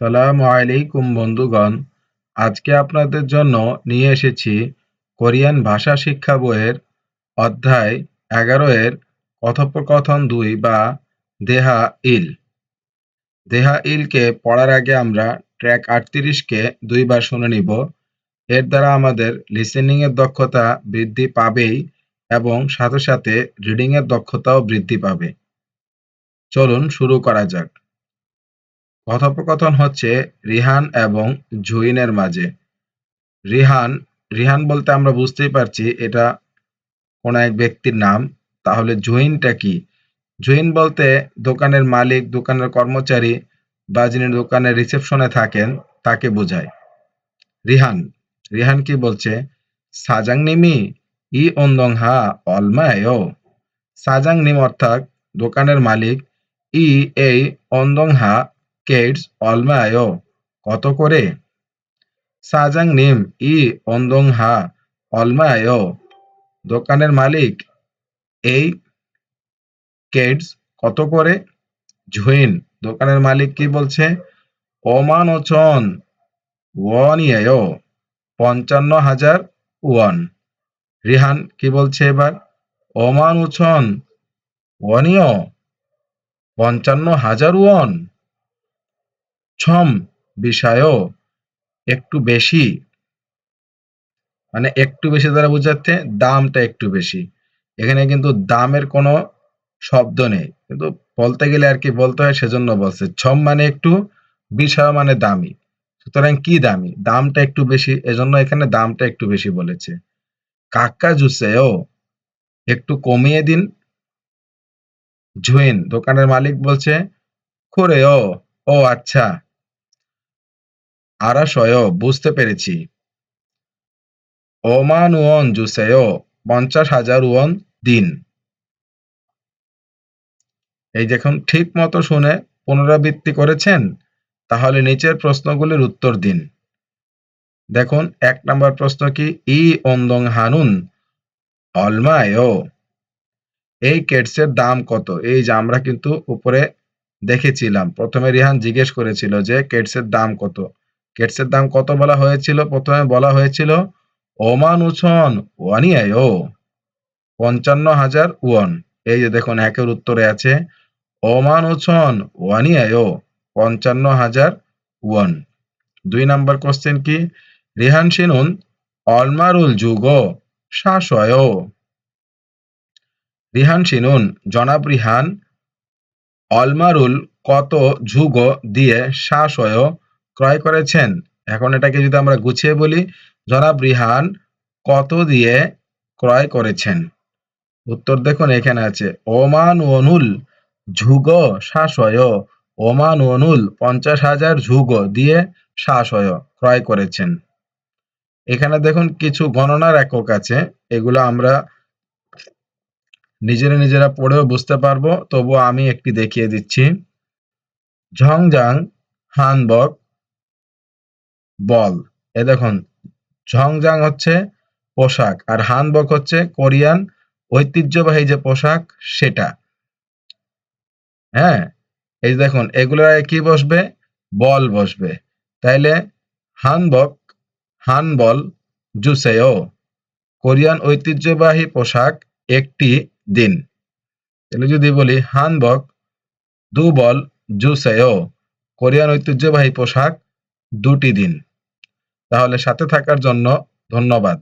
সালামু আলাইকুম বন্ধুগণ। আজকে আপনাদের জন্য নিয়ে এসেছি কোরিয়ান ভাষা শিক্ষা বইয়ের অধ্যায় ১১ এর কথোপকথন ২ বা দেহা ইল। দেহা ইলকে পড়ার আগে আমরা ট্র্যাক ৩৮কে ২ বার শুনে নিব। এর দ্বারা আমাদের লিসেনিং এর দক্ষতা বৃদ্ধি পাবেই এবং সাথে সাথে রিডিং এর দক্ষতাও বৃদ্ধি পাবে। চলুন শুরু করা যাক। কথোপকথন হচ্ছে রিহান এবং জুইনের মাঝে। রিহান, রিহান বলতে আমরা বুঝতেই পারছি এটা কোনো এক ব্যক্তির নাম। তাহলে জুইনটা কি? জুইন বলতে দোকানের মালিক, দোকানের কর্মচারী বা যিনি দোকানের রিসেপশনে থাকেন তাকে বোঝায়। রিহান, রিহান কি বলছে? সাজাংনিমি ই ওন্দংহা অলমায়ও। সাজাংনিম অর্থাৎ দোকানের মালিক, ই এই ওন্দংহা কেটস অলমায়ও কত করে? সাজাংনিম ই ওন্দংহা অলমায়ও দোকানের মালিক এই কেটস কত করে? ঝুইন, দোকানের মালিক কি বলছে? ওমানোচন ওয়ানিয়েও ৫৫,০০০ ওয়ান। রিহান কি বলছে এবার? ওমানুছন ওয়ানিও ৫৫,০০০ ওয়ান। ছম বিষায়ও একটু বেশি, মানে একটু বেশি দ্বারা বোঝাচ্ছে দামটা একটু বেশি। এখানে কিন্তু দামের কোনো শব্দ নেই, কিন্তু বলতে গেলে আর কি বলতে হয় সেজন্য বলছে। ছম মানে একটু, বিষয় মানে দামি। সুতরাং কি দামি? দামটা একটু বেশি, এজন্য এখানে দামটা একটু বেশি বলেছে। কাক্কা জুসেও একটু কমিয়ে দিন। ঝুইন, দোকানের মালিক বলছে, করে ও, ও আচ্ছা। আরাশয়, বুঝতে পেরেছি। ওমান ওয়ন জুসেও ৫০,০০০ ওয়ন দিন। এই দেখুন, ঠিক মতো শুনে পুনরাবৃত্তি করেছেন? তাহলে নিচের প্রশ্নগুলির উত্তর দিন। দেখুন, ১ নম্বর প্রশ্ন কি? ই ওন্দং হানুন অলমায়ও। এই কেটসের দাম কত? এই যে আমরা কিন্তু উপরে দেখেছিলাম। প্রথমে রিহান জিজ্ঞেস করেছিল যে কেটসের দাম কত? কেটসের দাম কত বলা হয়েছিল? প্রথমে বলা হয়েছিল ওমান উছন ওয়ানিয়ায়ও ৫৫,০০০ ওয়ান। এই যে দেখুন, একের উত্তরে আছে ওমান উছন ওয়ানিয়ায়ও ৫৫,০০০ ওয়ান। ২ নাম্বার কোশ্চেন কি? রিহান শিনুন অলমারুল যুগো শাসয়ও। রিহান শিনুন, জনাব রিহান অলমারুল কত ঝুগো দিয়ে শাসয় ক্রয় করেছেন? এখন এটাকে যদি আমরা গুছিয়ে বলি, জনাব রিহান কত দিয়ে ক্রয় করেছেন? উত্তর দেখুন এখানে আছে ওমান ওনুল ঝুগো শাসয়। ওমান ওনুল ৫০,০০০ ঝুগো দিয়ে শাসয় ক্রয় করেছেন। এখানে দেখুন কিছু গণনার একক আছে, এগুলো আমরা নিজেরা পড়েও বুঝতে পারবো, তবুও আমি একটি দেখিয়ে দিচ্ছি। ঝংজাং হানবক বল। এ দেখুন, ঝংজাং হচ্ছে পোশাক আর হানবক হচ্ছে কোরিয়ান ঐতিহ্যবাহী যে পোশাক সেটা। হ্যাঁ, এই দেখুন এগুলোর আগে কি বসবে? বল বসবে। তাইলে হানবক হানবল জুসেও কোরিয়ান ঐতিহ্যবাহী পোশাক একটি দিন। তাহলে যদি বলি হানবক দুবল জুসেও কোরিয়ান ঐতিহ্যবাহী পোশাক দুটি দিন। তাহলে সাথে থাকার জন্য ধন্যবাদ।